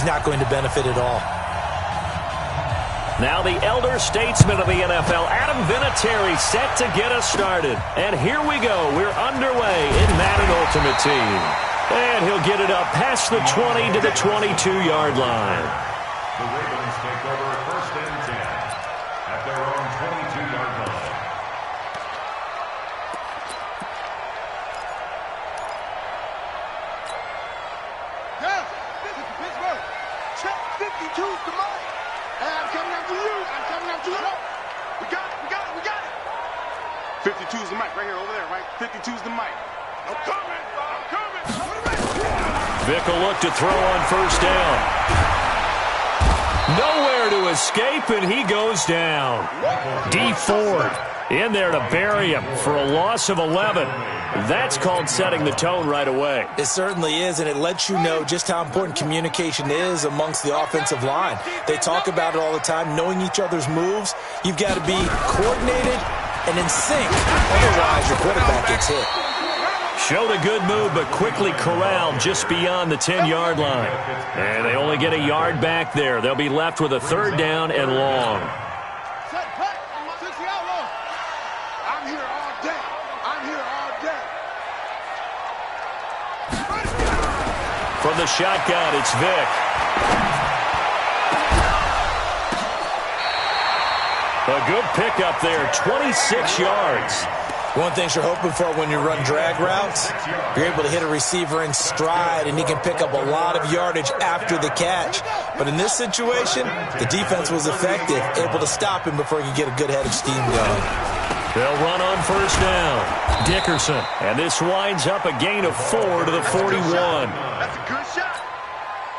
he's not going to benefit at all. Now the elder statesman of the NFL, Adam Vinatieri, set to get us started. And here we go. We're underway in Madden Ultimate Team. And he'll get it up past the 20 to the 22-yard line. The Ravens take over 1st and 10 at their own 22-yard line. Yes, this is Pittsburgh. Check 52's the money. I'm coming after you. I'm coming after you. We got it. We got it. We got it. 52's the mic right here over there, right? 52's the mic. I'm coming. I'm coming. Vick will look to throw on 1st down. Nowhere to escape, and he goes down. D. Ford in there to bury him for a loss of 11. That's called setting the tone right away. It certainly is, and it lets you know just how important communication is amongst the offensive line. They talk about it all the time, knowing each other's moves. You've got to be coordinated and in sync. Otherwise, your quarterback gets hit. Showed a good move, but quickly corralled just beyond the 10-yard line. And they only get a yard back there. They'll be left with a 3rd down and long. I'm here all day. I'm here all day. From the shotgun, it's Vick. A good pickup there, 26 yards. One thing you're hoping for when you run drag routes, you're able to hit a receiver in stride, and he can pick up a lot of yardage after the catch. But in this situation, the defense was effective, able to stop him before he could get a good head of steam going. They'll run on 1st down. Dickerson. And this winds up a gain of 4 to the 41. That's a good shot.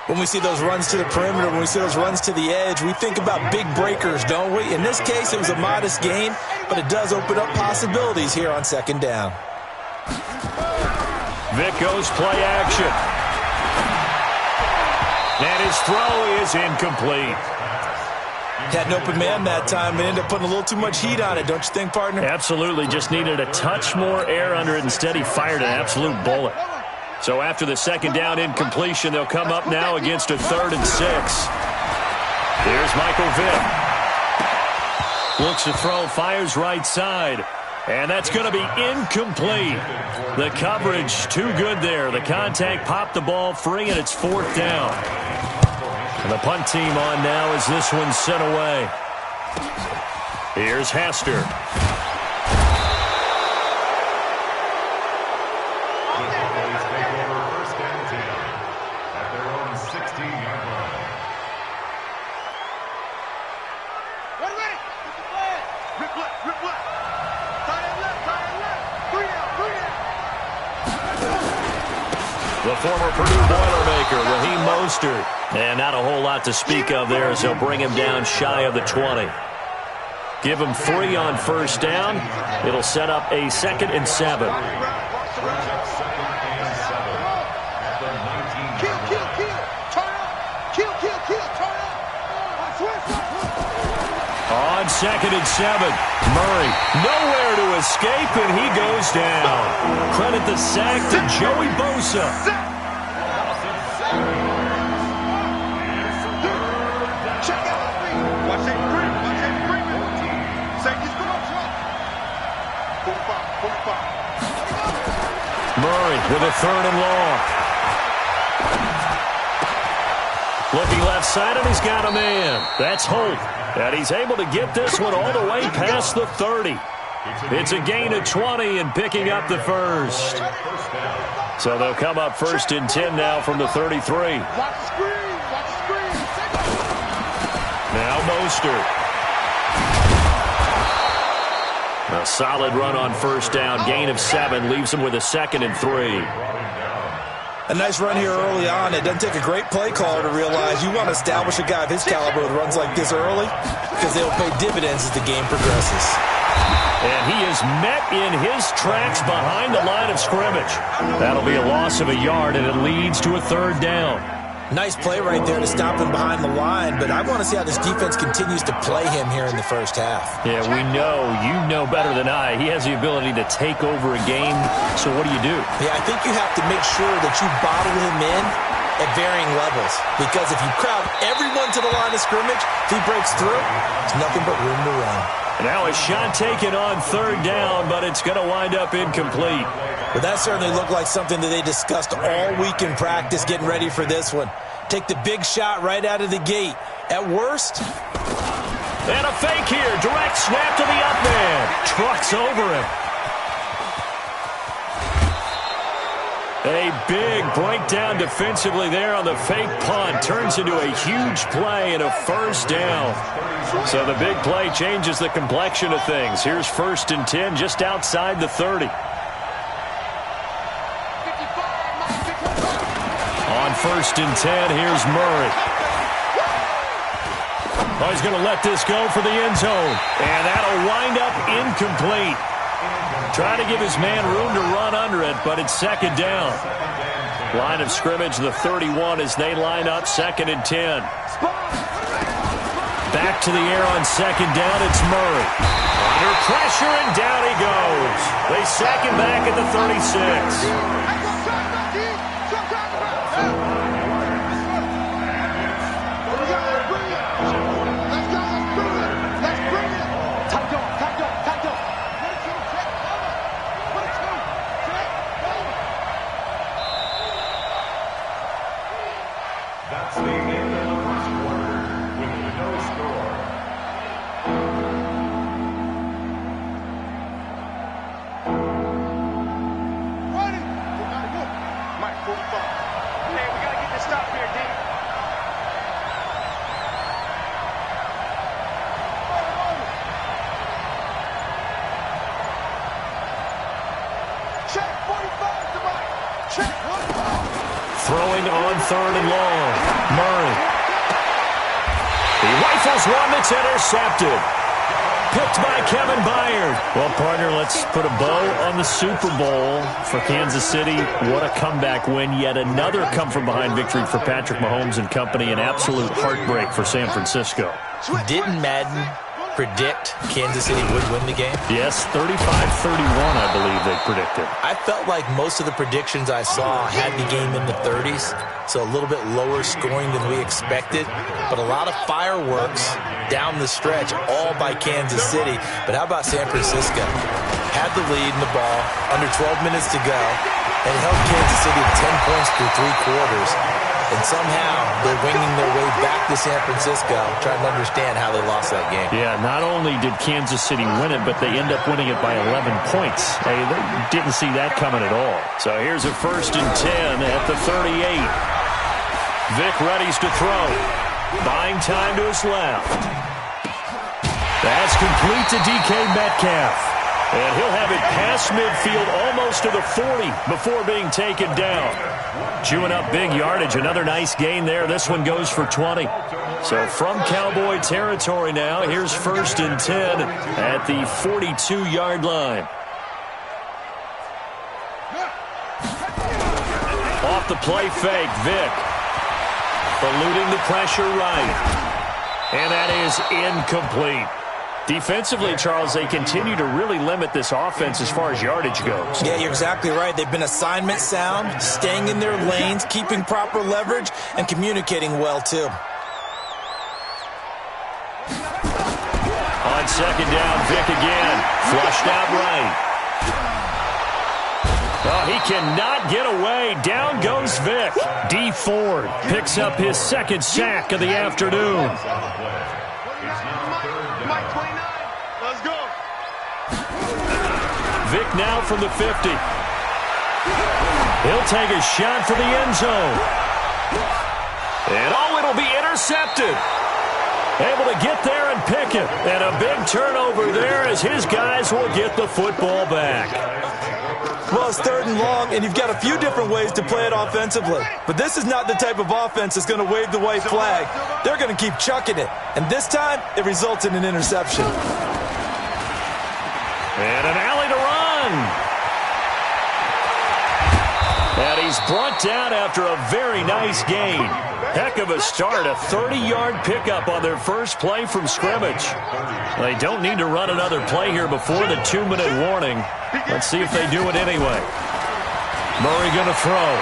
When we see those runs to the perimeter, when we see those runs to the edge, we think about big breakers, don't we? In this case, it was a modest gain, but it does open up possibilities here on 2nd down. Vick goes play action. And his throw is incomplete. Had an open man that time, but ended up putting a little too much heat on it, don't you think, partner? Absolutely. Just needed a touch more air under it. Instead, he fired an absolute bullet. So after the 2nd down incompletion, they'll come up now against a 3rd and 6. Here's Michael Vick. Looks to throw, fires right side. And that's going to be incomplete. The coverage too good there. The contact popped the ball free, and it's 4th down. And the punt team on now as this one's sent away. Here's Hester. The former Purdue Boilermaker, Raheem Mostert. And not a whole lot to speak of there as they'll bring him down shy of the 20. Give him 3 on 1st down. It'll set up a 2nd and 7. On 2nd and 7, Murray nowhere to escape, and he goes down. Credit the sack to Joey Bosa. Murray with a 3rd and long. Looking left side, and he's got a man. That's Holt. And he's able to get this one all the way past the 30. It's a gain of 20 and picking up the 1st. So they'll come up 1st and 10 now from the 33. Now Mostert. A solid run on 1st down. Gain of 7 leaves him with a 2nd and 3. A nice run here early on. It doesn't take a great play caller to realize you want to establish a guy of his caliber with runs like this early because they'll pay dividends as the game progresses. And he is met in his tracks behind the line of scrimmage. That'll be a loss of a yard, and it leads to a 3rd down. Nice play right there to stop him behind the line, but I want to see how this defense continues to play him here in the 1st half. Yeah, we know, you know better than I, he has the ability to take over a game, so what do? Yeah, I think you have to make sure that you bottle him in at varying levels. Because if you crowd everyone to the line of scrimmage, if he breaks through, there's nothing but room to run. Now a shot taken on third down, but it's going to wind up incomplete. But that certainly looked like something that they discussed all week in practice getting ready for this one. Take the big shot right out of the gate. At worst... And a fake here. Direct snap to the up man. Trucks over him. A big breakdown defensively there on the fake punt. Turns into a huge play and a first down. So the big play changes the complexion of things. Here's 1st and 10 just outside the 30. On 1st and 10, here's Murray. Oh, he's going to let this go for the end zone. And that'll wind up incomplete. Trying to give his man room to run under it, but it's 2nd down. Line of scrimmage, the 31 as they line up 2nd and 10. Back to the air on 2nd down, it's Murray. Under pressure, and down he goes. They sack him back at the 36. That's the end of the first quarter with no score. Running. We gotta go. Mike, 45. Hey, we gotta get this stop here, D. Check 45 to Mike. Check 1. Throwing on 3rd and long. Murray. He rifles one that's intercepted. Picked by Kevin Byard. Well, partner, let's put a bow on the Super Bowl for Kansas City. What a comeback win. Yet another come-from-behind victory for Patrick Mahomes and company. An absolute heartbreak for San Francisco. Didn't Madden predict Kansas City would win the game? Yes, 35-31, I believe they predicted. I felt like most of the predictions I saw had the game in the 30s, so a little bit lower scoring than we expected, but a lot of fireworks down the stretch, all by Kansas City. But how about San Francisco? Had the lead in the ball, under 12 minutes to go, and held Kansas City to 10 points through 3 quarters. And somehow they're winging their way back to San Francisco, trying to understand how they lost that game. Yeah, not only did Kansas City win it, but they end up winning it by 11 points. Hey, they didn't see that coming at all. So here's a 1st and 10 at the 38. Vic readies to throw. Buying time to his left. That's complete to DK Metcalf. And he'll have it past midfield almost to the 40 before being taken down. Chewing up big yardage. Another nice gain there. This one goes for 20. So from Cowboy territory now, here's 1st and 10 at the 42-yard line. Off the play fake, Vic. Eluding the pressure right. And that is incomplete. Defensively, Charles, they continue to really limit this offense as far as yardage goes. Yeah, you're exactly right. They've been assignment sound, staying in their lanes, keeping proper leverage, and communicating well, too. On 2nd down, Vic again. Flushed out right. Oh, he cannot get away. Down goes Vic. D. Ford picks up his 2nd sack of the afternoon. Mike, 29. Let's go. Vic now from the 50. He'll take a shot for the end zone. And oh, it'll be intercepted. Able to get there and pick it. And a big turnover there as his guys will get the football back. Well, it's 3rd and long, and you've got a few different ways to play it offensively. But this is not the type of offense that's going to wave the white flag. They're going to keep chucking it. And this time, it results in an interception. And an alley to run. And he's brought down after a very nice gain. Heck of a start, a 30-yard pickup on their first play from scrimmage. They don't need to run another play here before the 2-minute warning. Let's see if they do it anyway. Murray going to throw.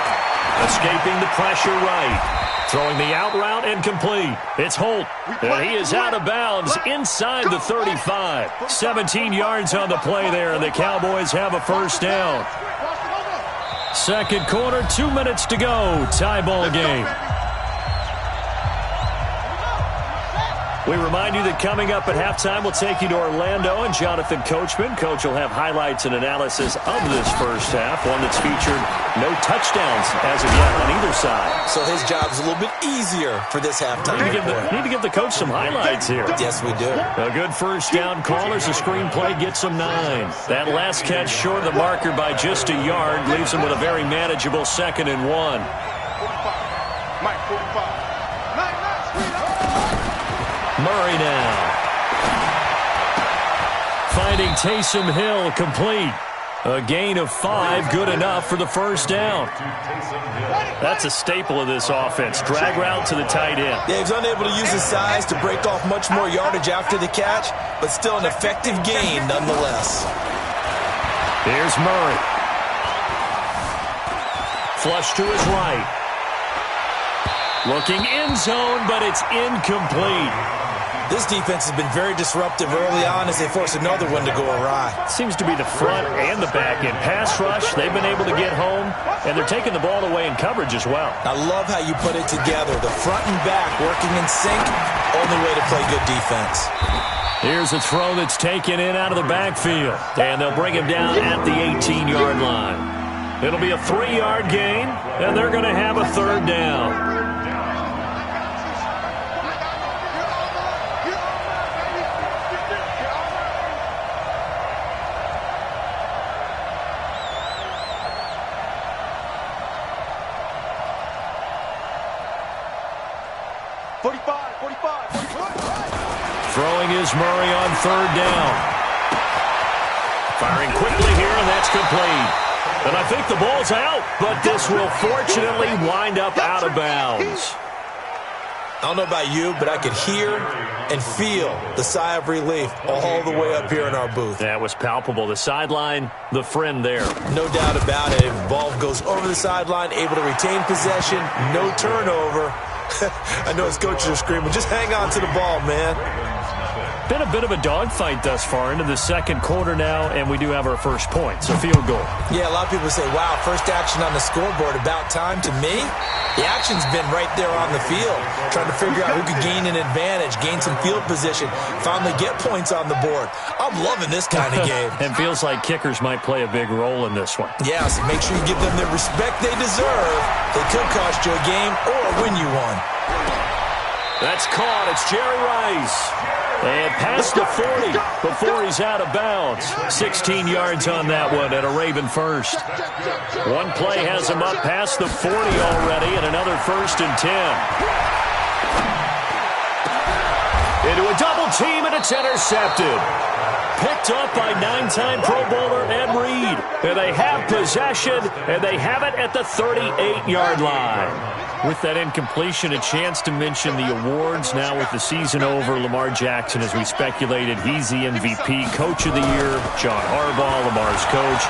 Escaping the pressure right. Throwing the out route and complete. It's Holt. And he is out of bounds inside the 35. 17 yards on the play there, and the Cowboys have a first down. Second quarter, 2 minutes to go. Tie ball game. We remind you that coming up at halftime, we'll take you to Orlando and Jonathan Coachman. Coach will have highlights and analysis of this first half, one that's featured no touchdowns as of yet on either side. So his job's a little bit easier for this halftime. Need to give the coach some highlights here. Yes, we do. A good first down call as the screenplay gets him 9. That last catch short of the marker by just a yard leaves him with a very manageable 2nd and 1. Mike, 45. Murray now. Finding Taysom Hill complete. A gain of 5, good enough for the first down. That's a staple of this offense. Drag route to the tight end. Yeah, he's unable to use his size to break off much more yardage after the catch, but still an effective gain nonetheless. Here's Murray. Flush to his right. Looking end zone, but it's incomplete. This defense has been very disruptive early on as they force another one to go awry. Seems to be the front and the back end. Pass rush, they've been able to get home, and they're taking the ball away in coverage as well. I love how you put it together. The front and back working in sync, only way to play good defense. Here's a throw that's taken in out of the backfield, and they'll bring him down at the 18-yard line. It'll be a 3-yard gain, and they're going to have a third down. Throwing is Murray on third down. Firing quickly here, and that's complete. And I think the ball's out, but this will fortunately wind up out of bounds. I don't know about you, but I could hear and feel the sigh of relief all the way up here in our booth. That was palpable. The sideline, the friend there. No doubt about it. If the ball goes over the sideline, able to retain possession, no turnover. I know his coaches are screaming, just hang on to the ball, man. Been a bit of a dogfight thus far into the second quarter now, and we do have our first point, so field goal. Yeah, a lot of people say, wow, first action on the scoreboard, about time. To me, the action's been right there on the field, trying to figure out who could gain an advantage, gain some field position, finally get points on the board. I'm loving this kind of game. And feels like kickers might play a big role in this one. Yeah, so make sure you give them the respect they deserve. They could cost you a game or win you one. That's caught. It's Jerry Rice. And past the 40 before he's out of bounds. 16 yards on that one at a Raven first. One play has him up past the 40 already, and another 1st and 10. Into a double team, and it's intercepted. Picked up by 9-time Pro Bowler Ed Reed. And they have possession, and they have it at the 38-yard line. With that incompletion, a chance to mention the awards. Now with the season over, Lamar Jackson, as we speculated, he's the MVP, Coach of the Year, John Harbaugh, Lamar's coach,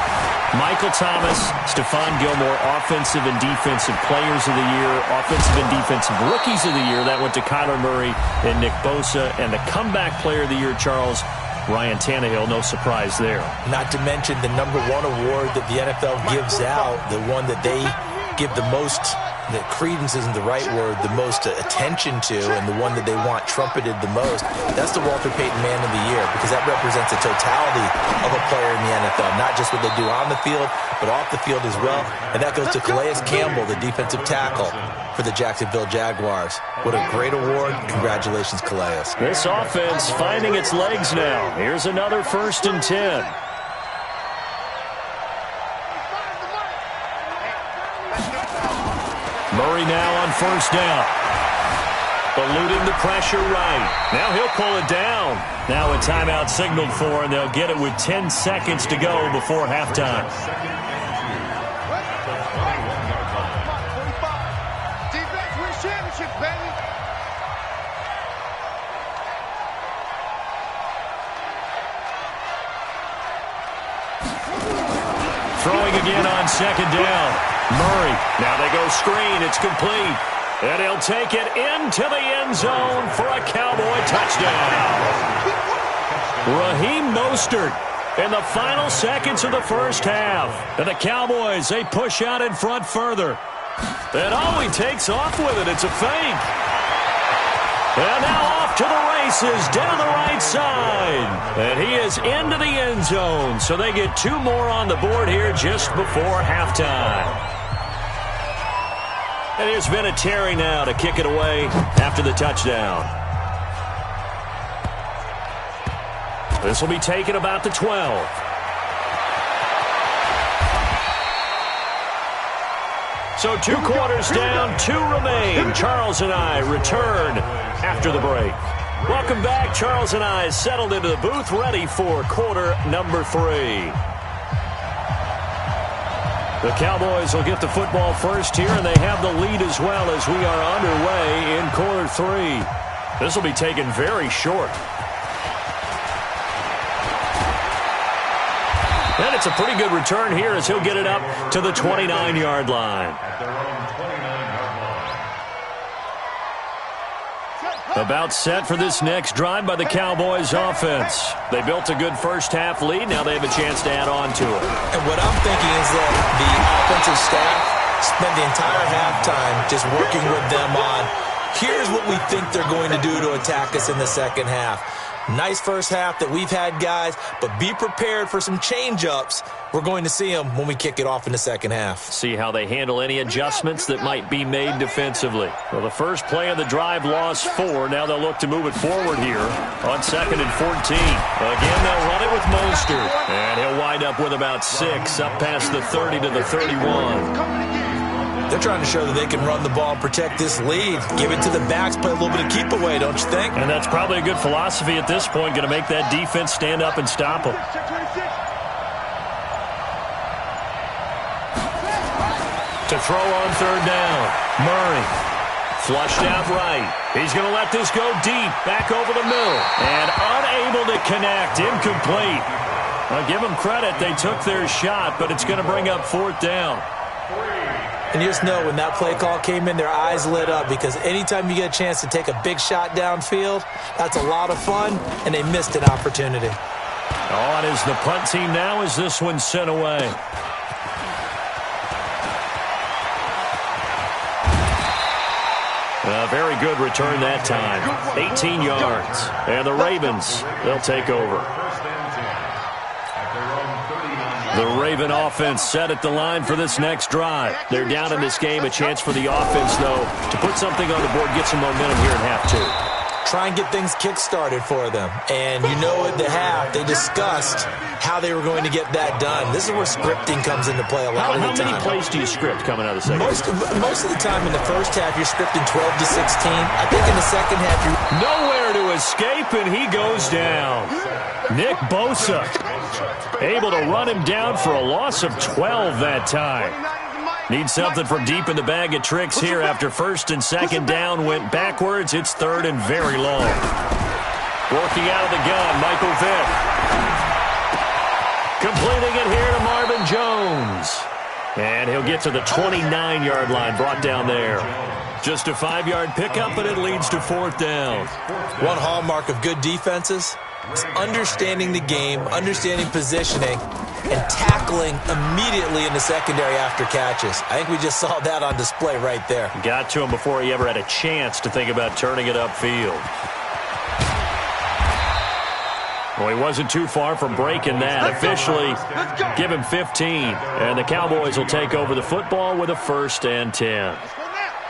Michael Thomas, Stephon Gilmore, Offensive and Defensive Players of the Year, Offensive and Defensive Rookies of the Year. That went to Kyler Murray and Nick Bosa. And the Comeback Player of the Year, Charles, Ryan Tannehill, no surprise there. Not to mention the #1 award that the NFL gives out, the one that they give the most, that credence isn't the right word, the most attention to, and the one that they want trumpeted the most. That's the Walter Payton Man of the Year, because that represents the totality of a player in the NFL, not just what they do on the field, but off the field as well. And that goes to Calais Campbell, the defensive tackle for the Jacksonville Jaguars. What a great award. Congratulations, Calais. This offense finding its legs now. Here's another 1st and 10. Murray now on 1st down. Eluding the pressure right. Now he'll pull it down. Now a timeout signaled for, and they'll get it with 10 seconds to go before halftime. Defense wins championships, baby. Throwing again on 2nd down. Murray. Now they go screen. It's complete. And he'll take it into the end zone for a Cowboy touchdown. Raheem Mostert in the final seconds of the first half. And the Cowboys, they push out in front further. And he takes off with it. It's a fake. And now off to the races down the right side. And he is into the end zone. So they get 2 more on the board here just before halftime. And here's Vinatieri now to kick it away after the touchdown. This will be taken about the 12. So 2 quarters down, 2 remain. Charles and I return after the break. Welcome back. Charles and I settled into the booth, ready for quarter number 3. The Cowboys will get the football first here, and they have the lead as well as we are underway in quarter 3. This will be taken very short. And it's a pretty good return here as he'll get it up to the 29-yard line. At their own 29-yard line. About set for this next drive by the Cowboys offense. They built a good first-half lead. Now they have a chance to add on to it. And what I'm thinking is that the offensive staff spent the entire halftime just working with them on, here's what we think they're going to do to attack us in the second half. Nice first half that we've had, guys, but be prepared for some change-ups. We're going to see them when we kick it off in the second half. See how they handle any adjustments that might be made defensively. Well, the first play of the drive lost 4. Now they'll look to move it forward here on 2nd and 14. Again, they'll run it with Mostert. And he'll wind up with about 6 up past the 30 to the 31. They're trying to show that they can run the ball and protect this lead. Give it to the backs, play a little bit of keep away, don't you think? And that's probably a good philosophy at this point, going to make that defense stand up and stop them. To throw on 3rd down, Murray. Flushed out right. He's going to let this go deep, back over the middle. And unable to connect, incomplete. I'll give them credit, they took their shot, but it's going to bring up 4th down. And you just know when that play call came in, their eyes lit up because anytime you get a chance to take a big shot downfield, that's a lot of fun, and they missed an opportunity. On is the punt team now as this one's sent away. A very good return that time. 18 yards. And the Ravens, they'll take over. The Raven offense set at the line for this next drive. They're down in this game. A chance for the offense, though, to put something on the board, get some momentum here in half 2. Try and get things kick-started for them. And you know at the half, they discussed how they were going to get that done. This is where scripting comes into play a lot of the time. How many plays do you script coming out of the second half? Most of the time in the first half, you're scripting 12 to 16. I think in the second half, you're nowhere to escape, and he goes down. Nick Bosa able to run him down for a loss of 12 that time. Needs something from deep in the bag of tricks here after 1st and 2nd down went backwards. It's 3rd and very long. Working out of the gun, Michael Vick. Completing it here to Marvin Jones. And he'll get to the 29-yard line, brought down there. Just a 5-yard pickup, but it leads to 4th down. One hallmark of good defenses is understanding the game, understanding positioning, and tackling immediately in the secondary after catches. I think we just saw that on display right there. Got to him before he ever had a chance to think about turning it upfield. Well, he wasn't too far from breaking that. Officially, give him 15. And the Cowboys will take over the football with a 1st and 10.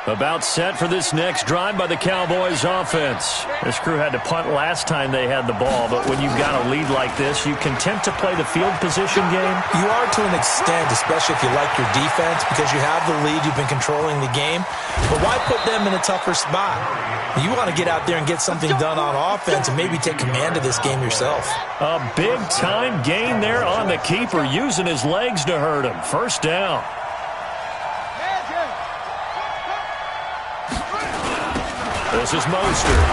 About set for this next drive by the Cowboys offense. This crew had to punt last time they had the ball, but when you've got a lead like this, you content to play the field position game? You are to an extent, especially if you like your defense, because you have the lead, you've been controlling the game. But why put them in a tougher spot? You want to get out there and get something done on offense and maybe take command of this game yourself. A big-time gain there on the keeper, using his legs to hurt him. 1st down. This is Mostert.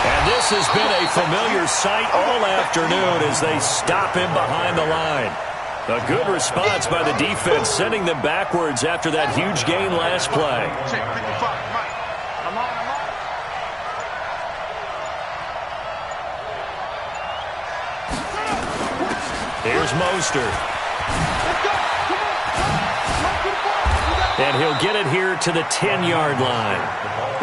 And this has been a familiar sight all afternoon as they stop him behind the line. A good response by the defense, sending them backwards after that huge gain last play. Check 55, Mike. I'm on. Here's Mostert. And he'll get it here to the 10-yard line.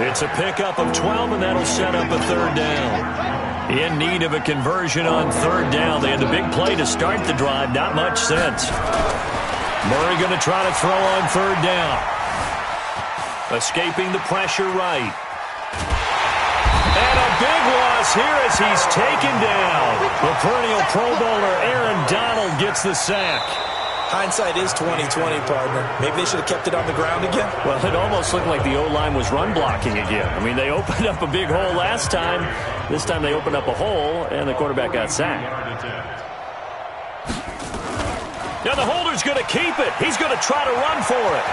It's a pickup of 12, and that'll set up a third down. In need of a conversion on third down. They had the big play to start the drive. Not much sense. Murray going to try to throw on third down. Escaping the pressure right. And a big loss here as he's taken down. The perennial Pro Bowler Aaron Donald gets the sack. Hindsight is 20/20, partner. Maybe they should have kept it on the ground again. Well, it almost looked like the O-line was run blocking again. I mean, they opened up a big hole last time. This time they opened up a hole, and the quarterback got sacked. Now the holder's going to keep it. He's going to try to run for it.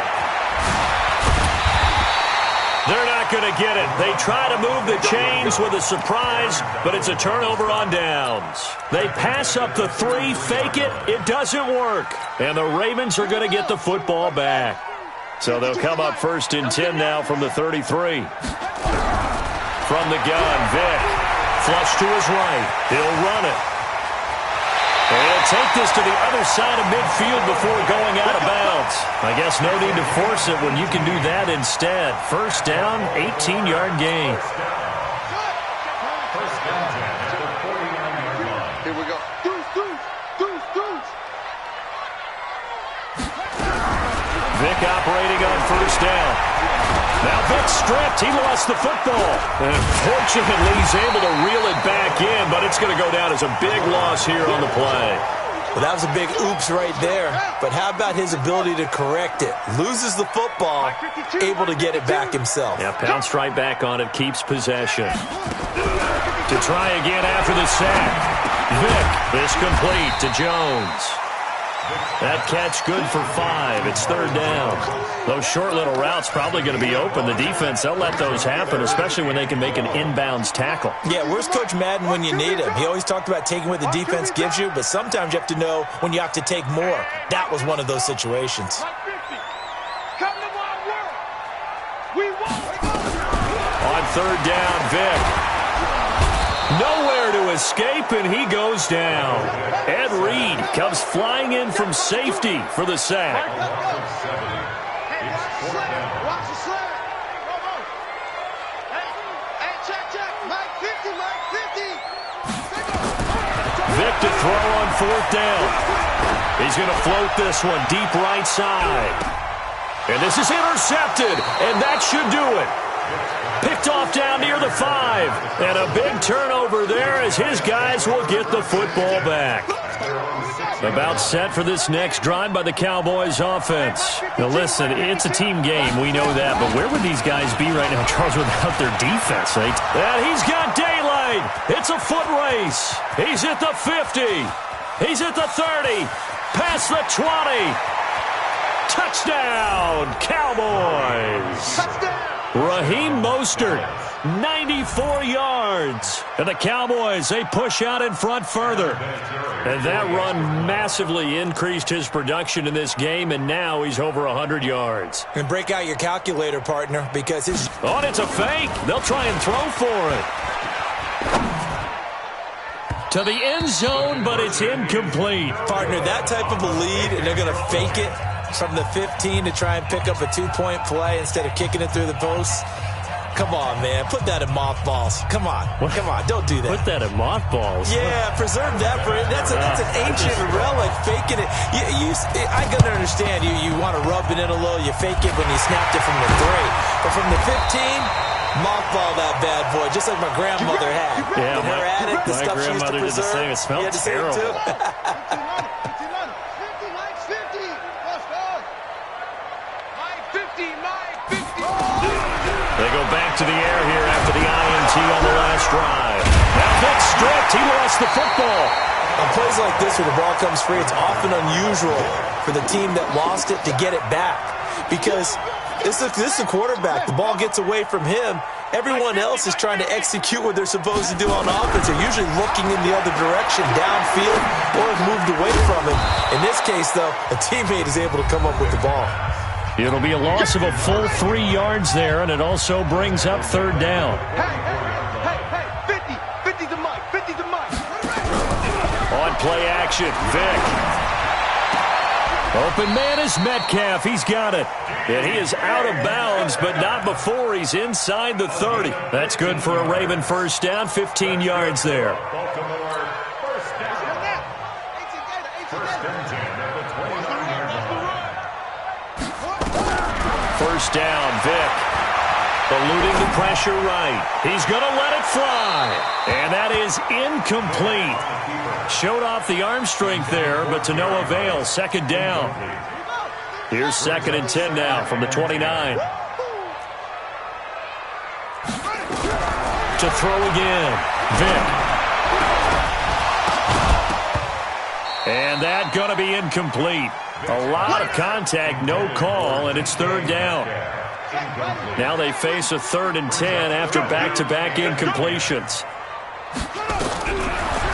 They're not going to get it. They try to move the chains with a surprise, but it's a turnover on downs. They pass up the 3, fake it. It doesn't work. And the Ravens are going to get the football back. So they'll come up 1st and 10 now from the 33. From the gun, Vick. Flush to his right. He'll run it. And he'll take this to the other side of midfield before going out of bounds. I guess no need to force it when you can do that instead. First down, 18-yard gain. Here we go. Deuce. Vick operating on first down. Now Vick stripped. He lost the football. And fortunately, he's able to reel it back in, but it's going to go down as a big loss here on the play. Well, that was a big oops right there. But how about his ability to correct it? Loses the football, able to get it back himself. Yeah, pounced right back on it, keeps possession. To try again after the sack. Vick, this complete to Jones. That catch good for 5. It's third down. Those short little routes probably going to be open. The defense, they'll let those happen, especially when they can make an inbounds tackle. Yeah, where's Coach Madden when you need him? He always talked about taking what the defense gives you, but sometimes you have to know when you have to take more. That was one of those situations. On third down, Vick. Nowhere to escape, and he goes down. Ed Reed comes flying in from safety for the sack. Vick to throw on fourth down. He's going to float this one deep right side. And this is intercepted, and that should do it. Picked off down near the 5. And a big turnover there as his guys will get the football back. About set for this next drive by the Cowboys offense. Now listen, it's a team game, we know that, but where would these guys be right now, Charles, without their defense? And he's got daylight. It's a foot race. He's at the 50. He's at the 30. Past the 20. Touchdown, Cowboys. Touchdown. Raheem Mostert, 94 yards. And the Cowboys, they push out in front further. And that run massively increased his production in this game, and now he's over 100 yards. And break out your calculator, partner, because his... Oh, and it's a fake. They'll try and throw for it. To the end zone, but it's incomplete. Partner, that type of a lead, and they're going to fake it from the 15 to try and pick up a 2-point play instead of kicking it through the posts. Come on, man. Put that in mothballs. Come on. Come on. Don't do that. Put that in mothballs? Yeah, preserve that. That's an ancient relic, faking it. I can understand. You want to rub it in a little. You fake it when you snapped it from the 3. But from the 15, mothball that bad boy, just like my grandmother had. Yeah, her attic, the stuff she used to preserve. Did the same. It smelled terrible. They go back to the air here after the INT on the last drive. Now Vick stripped. He lost the football. On plays like this where the ball comes free, it's often unusual for the team that lost it to get it back. Because this is a quarterback. The ball gets away from him, Everyone else is trying to execute what they're supposed to do on offense. They're usually looking in the other direction, downfield, or have moved away from it. In this case, though, a teammate is able to come up with the ball. It'll be a loss of a full 3 yards there, and it also brings up third down. Hey, 50 to Mike, 50 to Mike. On play action, Vick. Open man is Metcalf. He's got it. And he is out of bounds, but not before he's inside the 30. That's good for a Raven first down, 15 yards there. Baltimore, first down. First and 10 at the 29-yard line. First down, Vick. Eluding the pressure right. He's going to let it fly. And that is incomplete. Showed off the arm strength there, but to no avail. Second down. Here's second and 10 now from the 29. To throw again. Vick. And that going to be incomplete. A lot of contact, no call, and it's third down. Now they face a 3rd and 10 after back-to-back incompletions.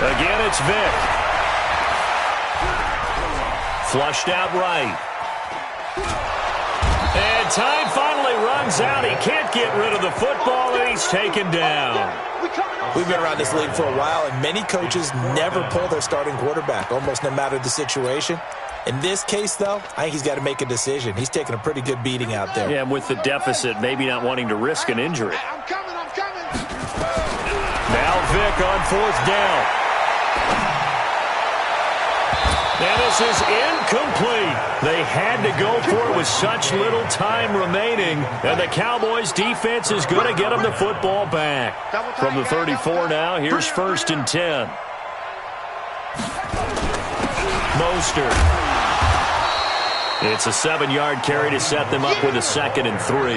Again, it's Vick. Flushed out right. And time finally runs out. He can't get rid of the football, and he's taken down. We've been around this league for a while, and many coaches never pull their starting quarterback, almost no matter the situation. In this case, though, I think he's got to make a decision. He's taking a pretty good beating out there. Yeah, and with the deficit, maybe not wanting to risk an injury. I'm coming. Now Vick on 4th down. And this is incomplete. They had to go for it with such little time remaining. And the Cowboys' defense is going to get them the football back. From the 34 now, here's 1st and 10. Mostert. It's a 7-yard carry to set them up with a 2nd and 3.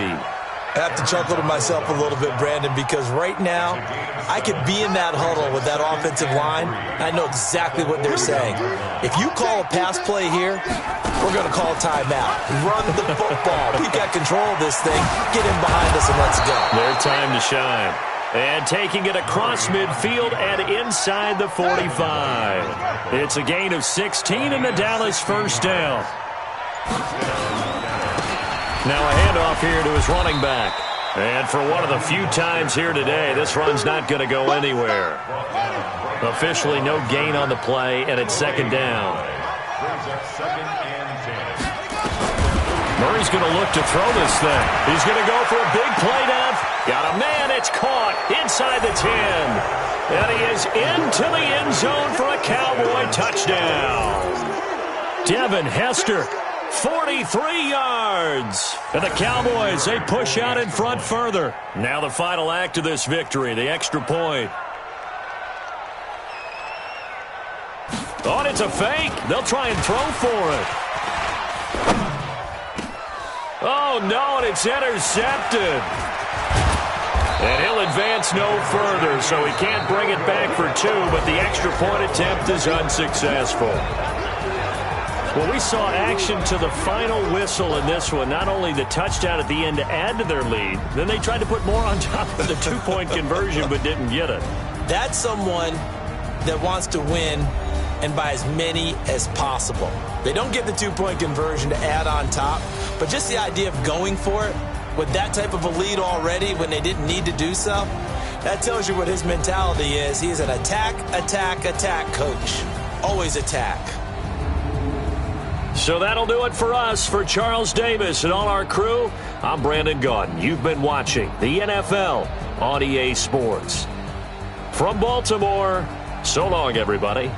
I have to chuckle to myself a little bit, Brandon, because right now I could be in that huddle with that offensive line. I know exactly what they're saying. If you call a pass play here, we're going to call a timeout. Run the football. We've got control of this thing. Get in behind us and let's go. Their time to shine. And taking it across midfield and inside the 45. It's a gain of 16 and the Dallas first down. Now a handoff here to his running back. And for one of the few times here today, this run's not going to go anywhere. Officially no gain on the play, and it's 2nd down. Murray's going to look to throw this thing. He's going to go for a big play down. Got a man. It's caught inside the 10. And he is into the end zone for a Cowboy touchdown. Devin Hester, 43 yards. And the Cowboys, they push out in front further. Now the final act of this victory, the extra point. Oh, and it's a fake. They'll try and throw for it. Oh, no, and it's intercepted. And he'll advance no further, so he can't bring it back for 2, but the extra point attempt is unsuccessful. Well, we saw action to the final whistle in this one. Not only the touchdown at the end to add to their lead, then they tried to put more on top of the 2-point conversion but didn't get it. That's someone that wants to win and by as many as possible. They don't get the 2-point conversion to add on top, but just the idea of going for it with that type of a lead already when they didn't need to do so, that tells you what his mentality is. He's an attack, attack, attack coach. Always attack. So that'll do it for us. For Charles Davis and all our crew, I'm Brandon Gaudin. You've been watching the NFL on EA Sports. From Baltimore, so long, everybody.